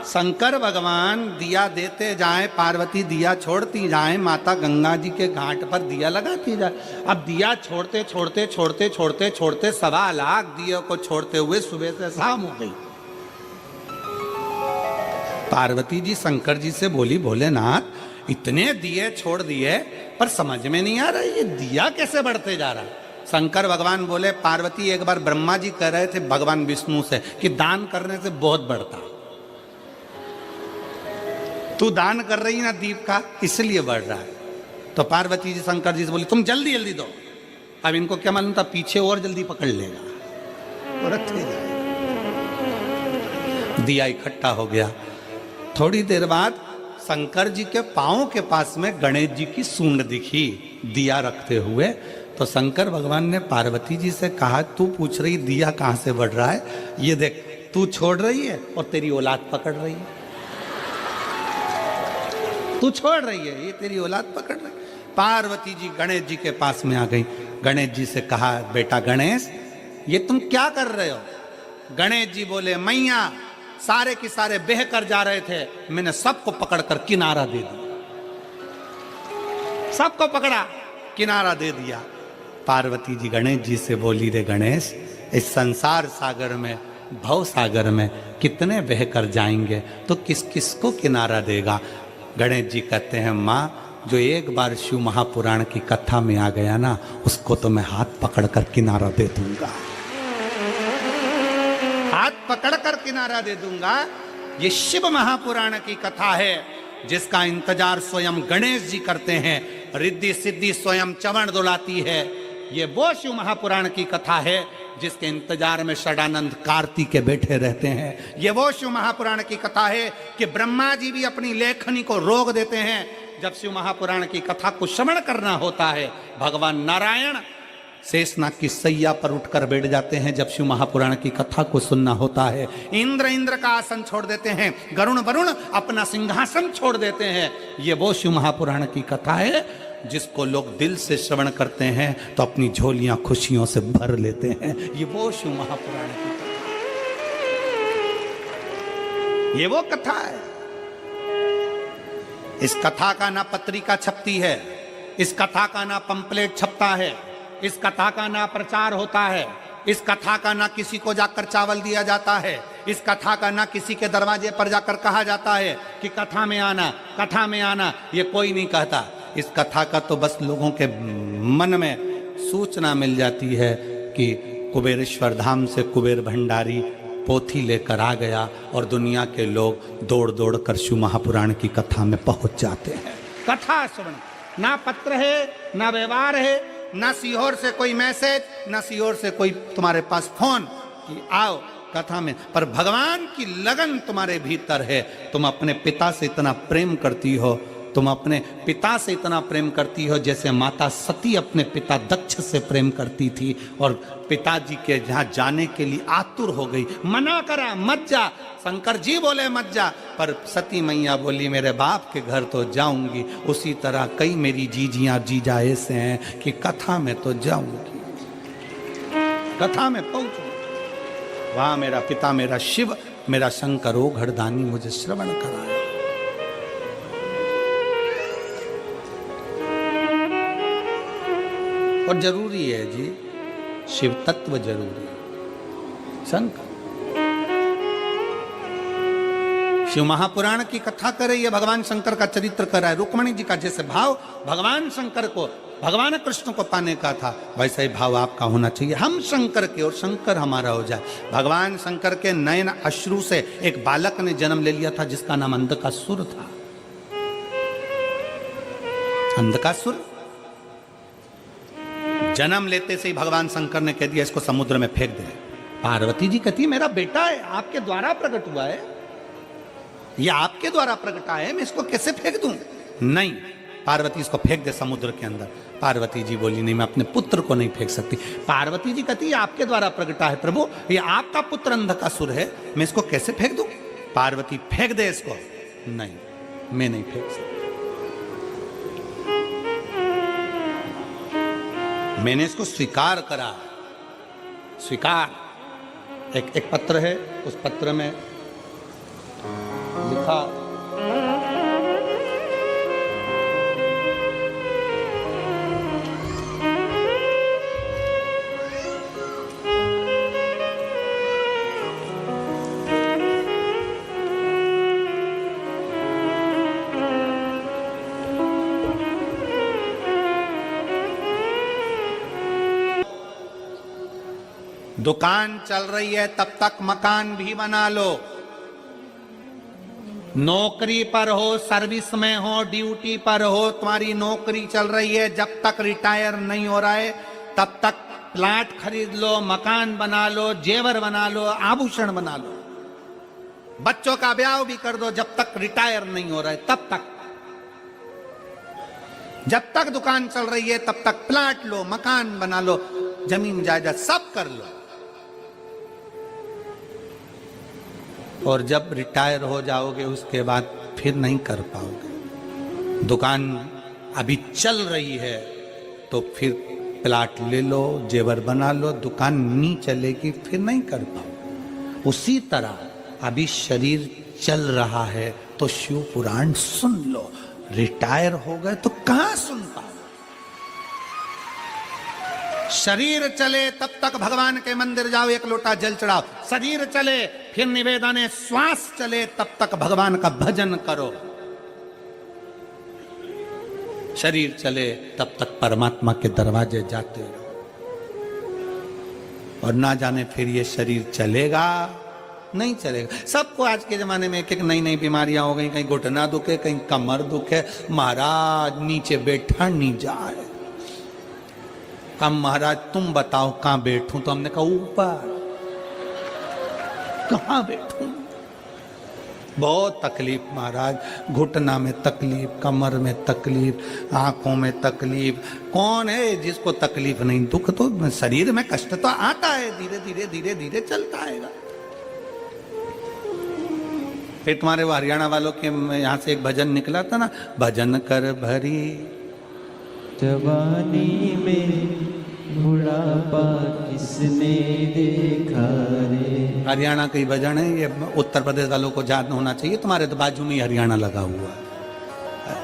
शंकर भगवान दिया देते जाएं, पार्वती दिया छोड़ती जाएं, माता गंगा जी के घाट पर दिया लगाती जाए। अब दिया छोड़ते छोड़ते छोड़ते छोड़ते छोड़ते 1.25 लाख दियों को छोड़ते हुए सुबह से शाम हो गई। पार्वती जी शंकर जी से बोली, भोलेनाथ इतने दिए छोड़ दिए पर समझ में नहीं आ रहा ये दिया कैसे बढ़ते जा रहा है। शंकर भगवान बोले, पार्वती एक बार ब्रह्मा जी कह रहे थे भगवान विष्णु से कि दान करने से बहुत बढ़ता, तू दान कर रही ना दीप का इसलिए बढ़ रहा है। तो पार्वती जी शंकर जी से बोली, तुम जल्दी जल्दी दो। अब इनको क्या मालूम था पीछे और जल्दी पकड़ लेगा और रखे जाए। दिया इकट्ठा हो गया। थोड़ी देर बाद शंकर जी के पांव के पास में गणेश जी की सूंड दिखी दिया रखते हुए। तो शंकर भगवान ने पार्वती जी से कहा, तू पूछ रही दिया कहां से बढ़ रहा है, ये देख तू छोड़ रही है और तेरी औलाद पकड़ रही है। तू छोड़ रही है, ये तेरी औलाद पकड़ रही है। पार्वती जी गणेश जी के पास में आ गई। गणेश जी से कहा, बेटा गणेश ये तुम क्या कर रहे हो। गणेश जी बोले, मैया सारे के सारे बह कर जा रहे थे, मैंने सबको पकड़कर किनारा दे दिया। सबको पकड़ा किनारा दे दिया। पार्वती जी गणेश जी से बोली, रे गणेश इस संसार सागर में भव सागर में कितने बह कर जाएंगे तो किस किस को किनारा देगा। गणेश जी कहते हैं, माँ जो एक बार शिव महापुराण की कथा में आ गया ना उसको तो मैं हाथ पकड़कर किनारा दे दूंगा, हाथ पकड़कर किनारा दे दूंगा। ये शिव महापुराण की कथा है जिसका इंतजार स्वयं गणेश जी करते हैं। रिद्धि सिद्धि स्वयं चवण दुलाती है। ये वो शिव महापुराण की कथा है जिसके इंतजार में षडानंद कार्तिक बैठे रहते हैं। ये वो शिव महापुराण की कथा है कि ब्रह्मा जी भी अपनी लेखनी को रोक देते हैं। जब शिव महापुराण की कथा को श्रवण करना होता है, भगवान नारायण शेषनाग की सैया पर उठकर बैठ जाते हैं। जब शिव महापुराण की कथा को सुनना होता है, इंद्र का आसन छोड़ देते हैं, वरुण अपना सिंहासन छोड़ देते हैं। ये वो शिव महापुराण की कथा है जिसको लोग दिल से श्रवण करते हैं तो अपनी झोलियां खुशियों से भर लेते हैं। ये वो शिव महापुराण की कथा, ये वो कथा है। इस कथा का ना पत्रिका छपती है, इस कथा का ना पंपलेट छपता है, इस कथा का ना प्रचार होता है, इस कथा का ना किसी को जाकर चावल दिया जाता है, इस कथा का ना किसी के दरवाजे पर जाकर कहा जाता है कि कथा में आना, कथा में आना। ये कोई नहीं कहता। इस कथा का तो बस लोगों के मन में सूचना मिल जाती है कि कुबेरेश्वर धाम से कुबेर भंडारी पोथी लेकर आ गया और दुनिया के लोग दौड़ दौड़ कर शिव महापुराण की कथा में पहुंच जाते हैं। कथा श्रवण, ना पत्र है, ना व्यवहार है, ना सीहोर से कोई मैसेज, ना सीहोर से कोई तुम्हारे पास फोन कि आओ कथा में। पर भगवान की लगन तुम्हारे भीतर है। तुम अपने पिता से इतना प्रेम करती हो, तुम अपने पिता से इतना प्रेम करती हो जैसे माता सती अपने पिता दक्ष से प्रेम करती थी और पिताजी के जहाँ जाने के लिए आतुर हो गई। मना करा मत जा, शंकर जी बोले मत जा, पर सती मैया बोली मेरे बाप के घर तो जाऊंगी। उसी तरह कई मेरी जीजियाँ जीजा ऐसे हैं कि कथा में तो जाऊंगी, कथा में पहुंचूंगी। वहां मेरा पिता, मेरा शिव, मेरा शंकर ओ घरदानी मुझे श्रवण कराया। और जरूरी है जी, शिव तत्व जरूरी है। शंकर शिव महापुराण की कथा करे, ये भगवान शंकर का चरित्र कर रहा है। रुक्मणी जी का जैसे भाव भगवान शंकर को, भगवान कृष्ण को पाने का था, वैसा ही भाव आपका होना चाहिए। हम शंकर के और शंकर हमारा हो जाए। भगवान शंकर के नयन अश्रु से एक बालक ने जन्म ले लिया था जिसका नाम अंधकासुर था। अंधकासुर जन्म लेते से ही भगवान शंकर ने कह दिया इसको समुद्र में फेंक दे। पार्वती जी कहती मेरा बेटा है, आपके द्वारा प्रकट हुआ है, ये आपके द्वारा प्रकटा है, मैं इसको कैसे फेंक दूं। नहीं, पार्वती इसको फेंक दे समुद्र के अंदर। पार्वती जी बोली नहीं, मैं अपने पुत्र को नहीं फेंक सकती। पार्वती जी कहती है आपके द्वारा प्रकटा है प्रभु, ये आपका पुत्र अंधकासुर है, मैं इसको कैसे फेंक दूं। पार्वती फेंक दे इसको। नहीं, मैं नहीं फेंक सकती। मैंने इसको स्वीकार करा। स्वीकार। एक पत्र है, उस पत्र में बुखार। दुकान चल रही है तब तक मकान भी बना लो। नौकरी पर हो, सर्विस में हो, ड्यूटी पर हो, तुम्हारी नौकरी चल रही है, जब तक रिटायर नहीं हो रहा है तब तक प्लाट खरीद लो, मकान बना लो, जेवर बना लो, आभूषण बना लो। बच्चों का ब्याह भी कर दो जब तक रिटायर नहीं हो रहा है तब तक। जब तक दुकान चल रही है तब तक प्लाट लो, मकान बना लो, जमीन जायदाद सब कर लो। और जब रिटायर हो जाओगे उसके बाद फिर नहीं कर पाओगे। दुकान अभी चल रही है तो फिर प्लाट ले लो, जेवर बना लो, दुकान नहीं चलेगी फिर नहीं कर पाओगे। उसी तरह अभी शरीर चल रहा है तो शिव पुराण सुन लो, रिटायर हो गए तो कहां सुन पाओ। शरीर चले तब तक भगवान के मंदिर जाओ, एक लोटा जल चढ़ाओ। शरीर चले फिर निवेदन है, श्वास चले तब तक भगवान का भजन करो। शरीर चले तब तक परमात्मा के दरवाजे जाते रहो। और ना जाने फिर ये शरीर चलेगा नहीं चलेगा। सबको आज के जमाने में एक एक नई नई बीमारियां हो गई, कहीं घुटना दुखे, कहीं कमर दुखे। महाराज नीचे बैठा नहीं जाए। अब महाराज तुम बताओ कहां बैठूं? तो हमने कहा ऊपर। कहां बैठूं? बहुत तकलीफ महाराज, घुटना में तकलीफ, कमर में तकलीफ, आंखों में तकलीफ। कौन है जिसको तकलीफ नहीं? दुख तो शरीर में कष्ट तो आता है, धीरे धीरे धीरे धीरे चलता आएगा। फिर तुम्हारे वो हरियाणा वालों के यहां से एक भजन निकला था ना, भजन कर भरी जवानी में बुढ़ापा किसने देखा रे। हरियाणा का ही भजन है ये। उत्तर प्रदेश वालों को याद होना चाहिए, तुम्हारे तो बाजू में ही हरियाणा लगा हुआ है।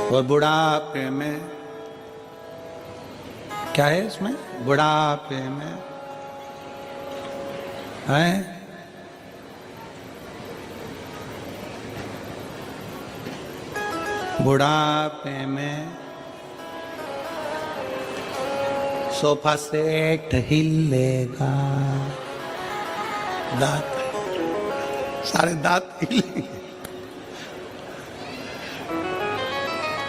और बुढ़ापे में क्या है इसमें? बुढ़ापे में है बुढ़ापे में सोफा सेट हिलेगा, दांत सारे दांत हिलेंगे,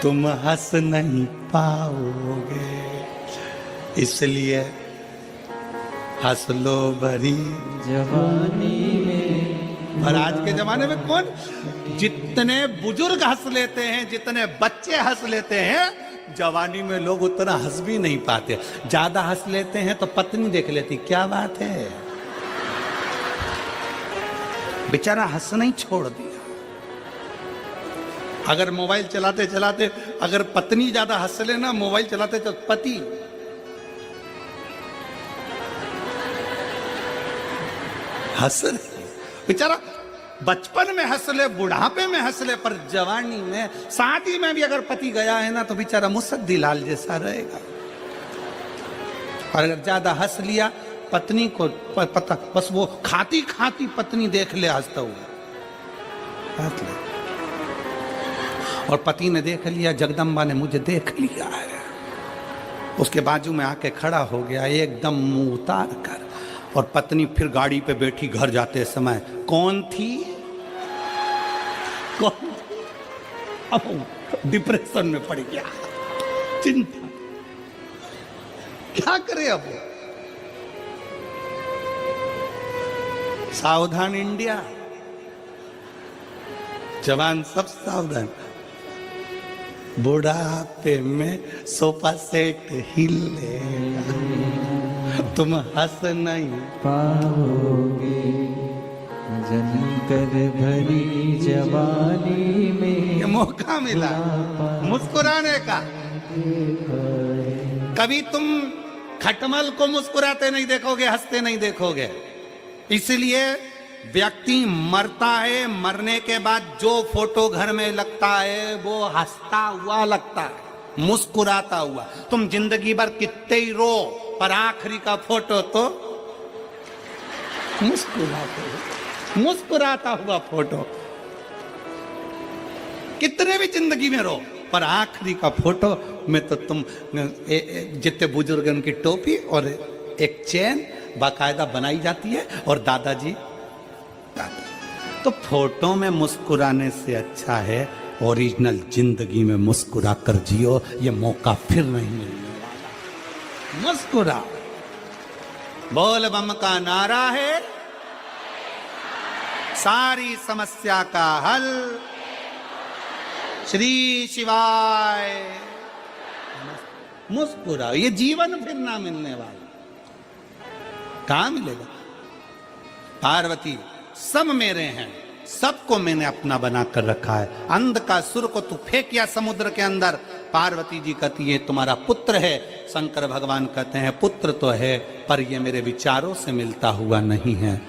तुम हंस नहीं पाओगे, इसलिए हंस लो भरी जवानी में। और आज के जमाने में कौन? जितने बुजुर्ग हंस लेते हैं, जितने बच्चे हंस लेते हैं, जवानी में लोग उतना हंस भी नहीं पाते। ज्यादा हंस लेते हैं तो पत्नी देख लेती, क्या बात है, बेचारा हंसना ही छोड़ दिया। अगर मोबाइल चलाते चलाते अगर पत्नी ज्यादा हंस लेना मोबाइल चलाते तो पति हंस बेचारा बचपन में हंस ले, बुढ़ापे में हंस ले, पर जवानी में, शादी में भी अगर पति गया है ना तो बेचारा मुसद्दी लाल जैसा रहेगा। और अगर ज्यादा हंस लिया पत्नी को पता, बस वो खाती खाती पत्नी देख ले हंसता हुआ, हंस ले। और पति ने देख लिया, जगदम्बा ने मुझे देख लिया है, उसके बाजू में आके खड़ा हो गया एकदम मुंह उतार कर। और पत्नी फिर गाड़ी पे बैठी घर जाते समय, कौन थी? कौन? अब डिप्रेशन में पड़ गया, चिंता, क्या करे अब? सावधान इंडिया, जवान सब सावधान। बुढ़ापे में सोफा सेट हिलेगा, तुम हंस नहीं पाओगे, जलकर भरी जवानी में। ये मौका मिला मुस्कुराने का। कभी तुम खटमल को मुस्कुराते नहीं देखोगे, हंसते नहीं देखोगे। इसलिए व्यक्ति मरता है, मरने के बाद जो फोटो घर में लगता है वो हंसता हुआ लगता है, मुस्कुराता हुआ। तुम जिंदगी भर कितने ही रो, पर आखिरी का फोटो तो मुस्कुराता हुआ फोटो। कितने भी जिंदगी में रो, पर आखिरी का फोटो में तो तुम जितने बुजुर्ग उनकी टोपी और एक चैन बाकायदा बनाई जाती है, और दादाजी तो फोटो में मुस्कुराने से अच्छा है ओरिजिनल जिंदगी में मुस्कुरा कर जियो। ये मौका फिर नहीं मिलने वाला। मुस्कुरा, बोल बम का नारा है सारी समस्या का हल। श्री शिवाय। मुस्कुरा, ये जीवन फिर ना मिलने वाला। कहां मिलेगा? पार्वती सब मेरे हैं, सबको मैंने अपना बनाकर रखा है। अंधकासुर को तू फेंकिया समुद्र के अंदर। पार्वती जी कहती है तुम्हारा पुत्र है। शंकर भगवान कहते हैं पुत्र तो है, पर ये मेरे विचारों से मिलता हुआ नहीं है,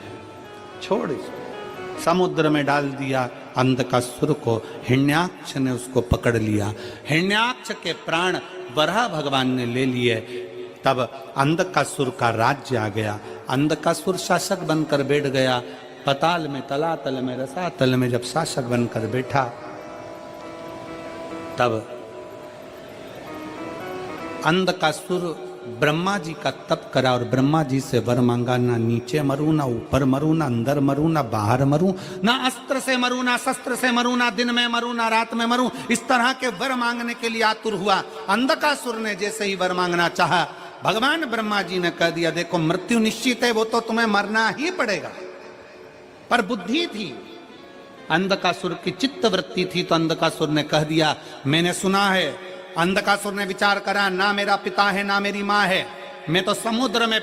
छोड़ इसको। समुद्र में डाल दिया अंधकासुर को। हिरण्याक्ष ने उसको पकड़ लिया। हिरण्याक्ष के प्राण वराह भगवान ने ले लिए। तब अंधकासुर का राज्य आ गया। अंधकासुर शासक बनकर बैठ गया। पताल में, तलातल में, रसातल में जब शासक बनकर बैठा, तब अंधकासुर ब्रह्मा जी का तप करा और ब्रह्मा जी से वर मांगा, ना नीचे मरूं, ना ऊपर मरूं, ना अंदर मरूं, ना बाहर मरूं, ना अस्त्र से मरूं, ना शस्त्र से मरूं, ना दिन में मरूं, ना रात में मरूं। इस तरह के वर मांगने के लिए आतुर हुआ। अंधकासुर ने जैसे ही वर मांगना चाहा, भगवान ब्रह्मा जी ने कह दिया देखो मृत्यु निश्चित है, वो तो तुम्हें मरना ही पड़ेगा। पर बुद्धि थी, अंधकासुर की चित्त वृत्ति थी, तो अंधकासुर ने कह दिया मैंने सुना है। अंधकासुर ने विचार करा, ना मेरा पिता है ना मेरी माँ है, मैं तो समुद्र में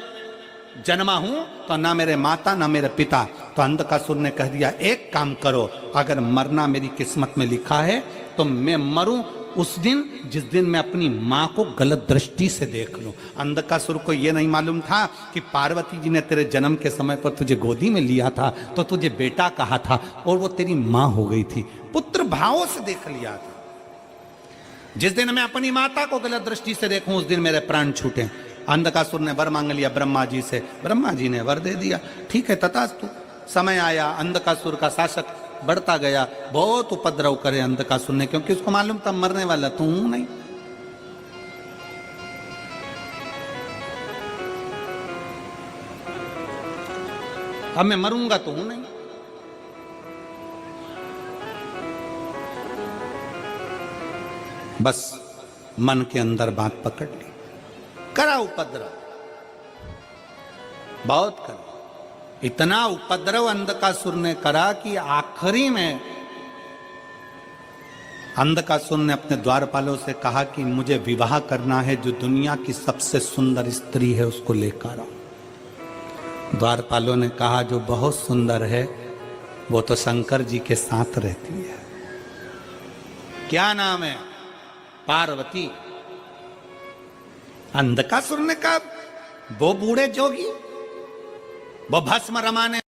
जन्मा हूं, तो ना मेरे माता ना मेरे पिता। तो अंधकासुर ने कह दिया एक काम करो, अगर मरना मेरी किस्मत में लिखा है तो मैं मरूं उस दिन जिस दिन मैं अपनी माँ को गलत दृष्टि से देख लूं। अंधकासुर को यह नहीं मालूम था कि पार्वती जी ने तेरे जन्म के समय पर तुझे गोदी में लिया था तो तुझे बेटा कहा था और वो तेरी माँ हो गई थी। पुत्र भावों से देख लिया था। जिस दिन मैं अपनी माता को गलत दृष्टि से देखूं उस दिन मेरे प्राण छूटे। अंधकासुर ने वर मांग लिया ब्रह्मा जी से, ब्रह्मा जी ने वर दे दिया। ठीक है तथास्तु। समय आया, अंधकासुर का शासक बढ़ता गया। बहुत उपद्रव करे अंधकासुर ने, क्योंकि उसको मालूम था मरने वाला तू हूं नहीं। अब मैं मरूंगा तो हूं नहीं। बस मन के अंदर बात पकड़ ली, करा उपद्रव, बहुत करा। इतना उपद्रव अंधकासुर ने करा कि आखिरी में अंधकासुर ने अपने द्वारपालों से कहा कि मुझे विवाह करना है, जो दुनिया की सबसे सुंदर स्त्री है उसको लेकर आओ। द्वारपालों ने कहा जो बहुत सुंदर है वो तो शंकर जी के साथ रहती है। क्या नाम है? पार्वती। अंधकासुर ने कहा वो बूढ़े जोगी, वो भस्म रमाने